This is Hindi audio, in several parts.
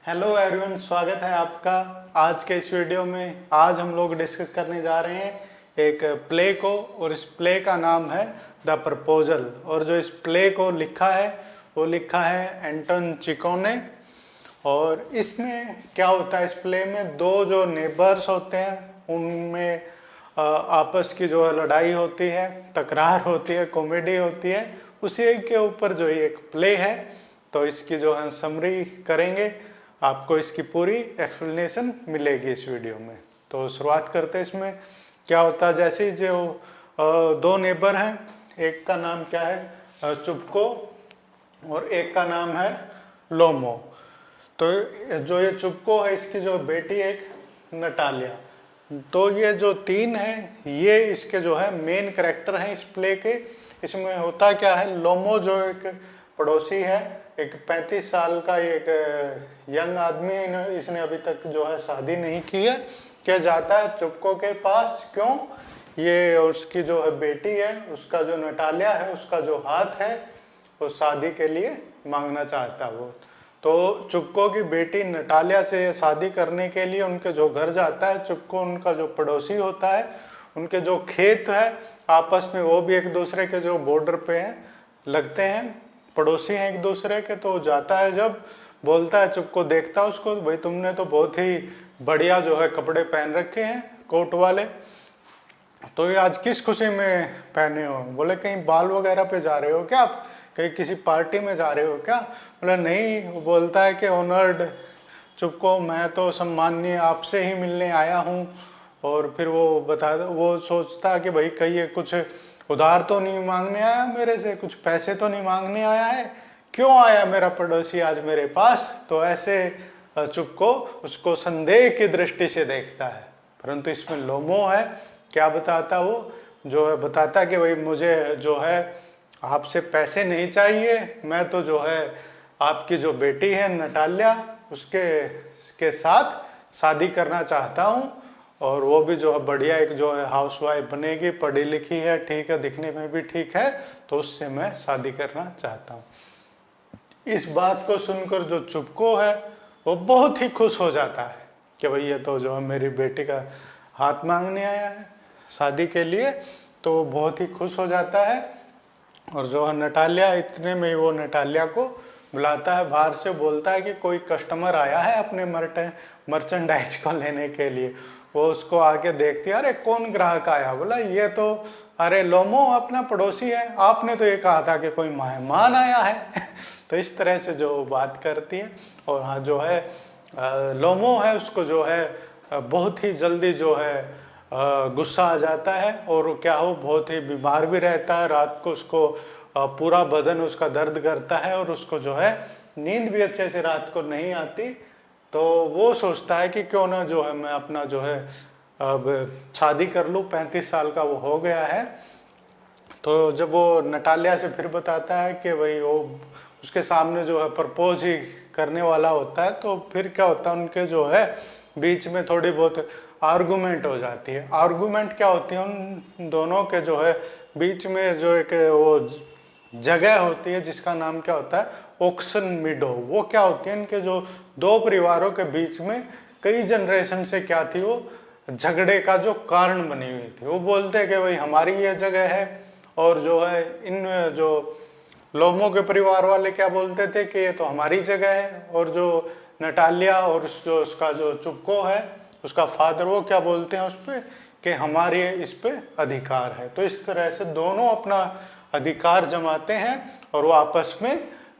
हेलो एवरीवन, स्वागत है आपका आज के इस वीडियो में। आज हम लोग डिस्कस करने जा रहे हैं एक प्ले को, और इस प्ले का नाम है द प्रपोजल। और जो इस प्ले को लिखा है वो लिखा है एंटोन चिको ने। और इसमें क्या होता है, इस प्ले में दो जो नेबर्स होते हैं उनमें आपस की जो लड़ाई होती है, तकरार होती है, कॉमेडी होती है, उसी के ऊपर जो ये एक प्ले है। तो इसकी जो है समरी करेंगे, आपको इसकी पूरी एक्सप्लेनेशन मिलेगी इस वीडियो में। तो शुरुआत करते हैं। इसमें क्या होता है, जैसे जो दो नेबर हैं, एक का नाम क्या है चुपको और एक का नाम है लोमो। तो जो ये चुपको है इसकी जो बेटी एक नटालिया। तो ये जो तीन हैं ये इसके जो है मेन कैरेक्टर हैं इस प्ले के। इसमें होता क्या है, लोमो जो एक पड़ोसी है, एक 35 साल का एक यंग आदमी, इसने अभी तक जो है शादी नहीं की है, क्या जाता है चुपको के पास। क्यों? ये उसकी जो है बेटी है, उसका जो नटालिया है, उसका जो हाथ है वो शादी के लिए मांगना चाहता है वो। तो चुपको की बेटी नटालिया से शादी करने के लिए उनके जो घर जाता है चुपको, उनका जो पड़ोसी होता है, उनके जो खेत है आपस में वो भी एक दूसरे के जो बॉर्डर पे हैं लगते हैं, पड़ोसी हैं एक दूसरे के। तो जाता है, जब बोलता है चुपको, देखता है उसको, भाई तुमने तो बहुत ही बढ़िया जो है कपड़े पहन रखे हैं कोट वाले, तो ये आज किस खुशी में पहने हो? बोले कहीं बाल वगैरह पे जा रहे हो क्या आप, कहीं किसी पार्टी में जा रहे हो क्या? बोले नहीं। वो बोलता है कि ऑनर्ड चुपको, मैं तो सम्माननीय आपसे ही मिलने आया हूँ। और फिर वो सोचता कि भाई कहीं ये कुछ उधार तो नहीं मांगने आया मेरे से, कुछ पैसे तो नहीं मांगने आया है, क्यों आया मेरा पड़ोसी आज मेरे पास? तो ऐसे चुपको उसको संदेह की दृष्टि से देखता है। परंतु इसमें लोमो है, क्या बताता वो, जो है बताता कि भाई मुझे जो है आपसे पैसे नहीं चाहिए, मैं तो जो है आपकी जो बेटी है नटालिया उसके साथ शादी करना चाहता हूँ। और वो भी जो है बढ़िया एक जो है हाउसवाइफ बनेगी, पढ़ी लिखी है, ठीक है, दिखने में भी ठीक है, तो उससे मैं शादी करना चाहता हूँ। इस बात को सुनकर जो चुपको है वो बहुत ही खुश हो जाता है कि भाई ये तो जो है मेरी बेटी का हाथ मांगने आया है शादी के लिए, तो बहुत ही खुश हो जाता है। और जो है नटालिया, इतने में वो नटालिया को बुलाता है बाहर से, बोलता है कि कोई कस्टमर आया है अपने मर्चेंडाइज को लेने के लिए। वो उसको आके देखती है, अरे कौन ग्राहक आया? बोला ये तो अरे लोमो अपना पड़ोसी है, आपने तो ये कहा था कि कोई मेहमान आया है। तो इस तरह से जो बात करती है। और हाँ जो है लोमो है, उसको जो है बहुत ही जल्दी जो है गुस्सा आ जाता है, और क्या हो बहुत ही बीमार भी रहता है। रात को उसको पूरा बदन उसका दर्द करता है, और उसको जो है नींद भी अच्छे से रात को नहीं आती। तो वो सोचता है कि क्यों ना जो है मैं अपना जो है अब शादी कर लूँ, 35 साल का वो हो गया है। तो जब वो नटालिया से फिर बताता है कि भाई वो उसके सामने जो है प्रपोज ही करने वाला होता है, तो फिर क्या होता है, उनके जो है बीच में थोड़ी बहुत आर्गूमेंट हो जाती है। आर्गूमेंट क्या होती है, उन दोनों के जो है बीच में जो एक वो जगह होती है जिसका नाम क्या होता है, ऑक्सन मीडो। वो क्या होती है, इनके जो दो परिवारों के बीच में कई जनरेशन से क्या थी, वो झगड़े का जो कारण बनी हुई थी। वो बोलते हैं कि भाई हमारी ये जगह है, और जो है इन जो लोमो के परिवार वाले क्या बोलते थे कि ये तो हमारी जगह है। और जो नटालिया और जो उसका जो चुपको है, उसका फादर, वो क्या बोलते हैं उस पर कि हमारे इस पे अधिकार है। तो इस तरह से दोनों अपना अधिकार जमाते हैं और वो आपस में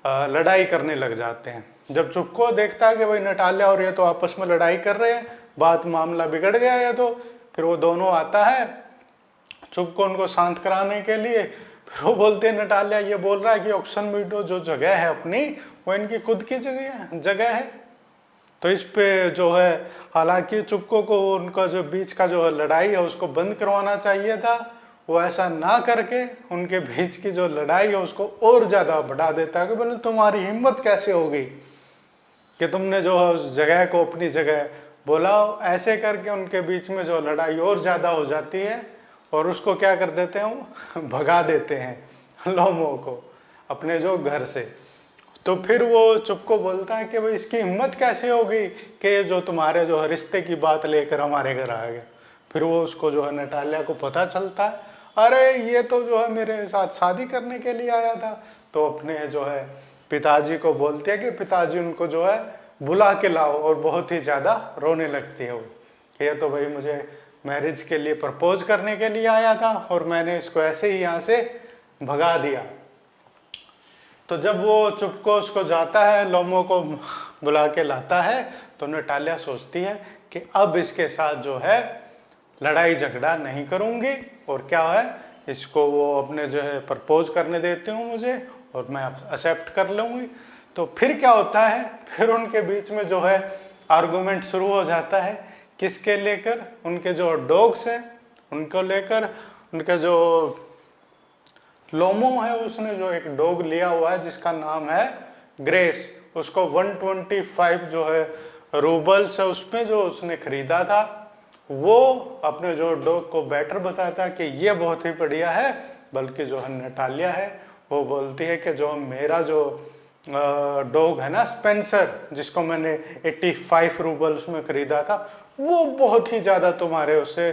लड़ाई करने लग जाते हैं। जब चुपको देखता है कि भाई नटालिया और ये तो आपस में लड़ाई कर रहे हैं, बात मामला बिगड़ गया है, तो फिर वो दोनों आता है चुपको उनको शांत कराने के लिए। फिर वो बोलते हैं नटालिया ये बोल रहा है कि ऑक्सन मीडो जो जगह है अपनी, वो इनकी खुद की जगह है। तो इस पे जो है हालांकि चुपको को उनका जो बीच का जो लड़ाई है उसको बंद करवाना चाहिए था, वो ऐसा ना करके उनके बीच की जो लड़ाई है उसको और ज़्यादा बढ़ा देता है कि बोले तुम्हारी हिम्मत कैसे होगी कि तुमने जो है उस जगह को अपनी जगह बोला। ऐसे करके उनके बीच में जो लड़ाई और ज़्यादा हो जाती है, और उसको क्या कर देते हैं, वो भगा देते हैं लोमो को अपने जो घर से। तो फिर वो चुपको बोलता है कि भाई इसकी हिम्मत कैसे होगी कि जो तुम्हारे जो है रिश्ते की बात लेकर हमारे घर आ गया। फिर वो उसको जो है नटालिया को पता चलता है, अरे ये तो जो है मेरे साथ शादी करने के लिए आया था। तो अपने जो है पिताजी को बोलते हैं कि पिताजी उनको जो है बुला के लाओ, और बहुत ही ज़्यादा रोने लगती है वो कि ये तो भाई मुझे मैरिज के लिए प्रपोज करने के लिए आया था और मैंने इसको ऐसे ही यहाँ से भगा दिया। तो जब वो चुपको उसको जाता है, लोमो को बुला के लाता है, तो नटालिया सोचती है कि अब इसके साथ जो है लड़ाई झगड़ा नहीं करूँगी, और क्या है इसको वो अपने जो है प्रपोज करने देती हूँ मुझे और मैं एक्सेप्ट कर लूँगी। तो फिर क्या होता है, फिर उनके बीच में जो है आर्गूमेंट शुरू हो जाता है, किसके लेकर, उनके जो डॉग्स हैं उनको लेकर। उनका जो लोमो है उसने जो एक डॉग लिया हुआ है जिसका नाम है ग्रेस, उसको 125 जो है रूबल्स है उसमें जो उसने खरीदा था, वो अपने जो डॉग को बेटर बताता है कि ये बहुत ही बढ़िया है। बल्कि जो है नटालिया है वो बोलती है कि जो मेरा जो डॉग है ना स्पेंसर, जिसको मैंने 85 रूबल्स में खरीदा था, वो बहुत ही ज़्यादा तुम्हारे उससे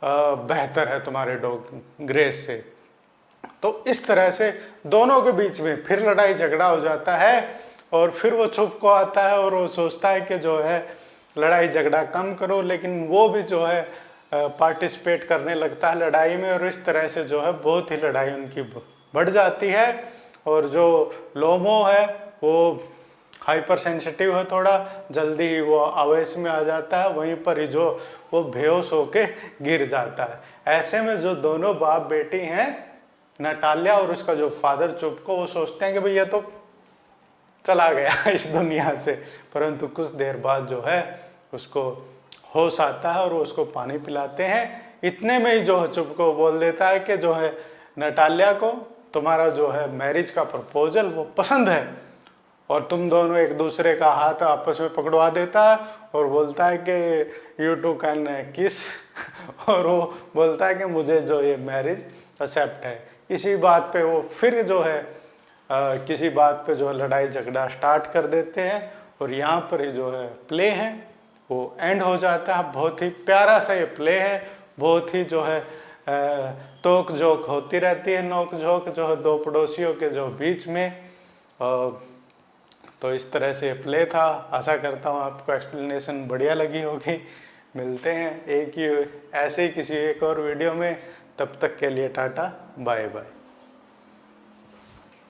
बेहतर है, तुम्हारे डॉग ग्रेस से। तो इस तरह से दोनों के बीच में फिर लड़ाई झगड़ा हो जाता है, और फिर वो चुपको आता है और वो सोचता है कि जो है लड़ाई झगड़ा कम करो, लेकिन वो भी जो है पार्टिसिपेट करने लगता है लड़ाई में, और इस तरह से जो है बहुत ही लड़ाई उनकी बढ़ जाती है। और जो लोमो है वो हाइपर सेंसिटिव है, थोड़ा जल्दी ही वो आवेश में आ जाता है, वहीं पर ही जो वो बेहोश होके गिर जाता है। ऐसे में जो दोनों बाप बेटी हैं नटालिया और उसका जो फादर चुपको, वो सोचते हैं कि भाई ये तो चला गया इस दुनिया से, परंतु कुछ देर बाद जो है उसको होश आता है और वो उसको पानी पिलाते हैं। इतने में ही जो है चुपको बोल देता है कि जो है नटालिया को तुम्हारा जो है मैरिज का प्रपोजल वो पसंद है, और तुम दोनों एक दूसरे का हाथ आपस में पकड़वा देता है और बोलता है कि यू टू कैन किस और वो बोलता है कि मुझे जो ये मैरिज एक्सेप्ट है। इसी बात पे वो फिर जो है किसी बात पे जो है लड़ाई झगड़ा स्टार्ट कर देते हैं, और यहाँ पर ही जो है प्ले है वो एंड हो जाता है। बहुत ही प्यारा सा ये प्ले है, बहुत ही जो है तोक जोक होती रहती है, नोक झोंक जो है दो पड़ोसियों के जो बीच में। तो इस तरह से प्ले था। आशा करता हूँ आपको एक्सप्लेनेशन बढ़िया लगी होगी। मिलते हैं एक ही ऐसे ही किसी एक और वीडियो में, तब तक के लिए टाटा बाय बाय।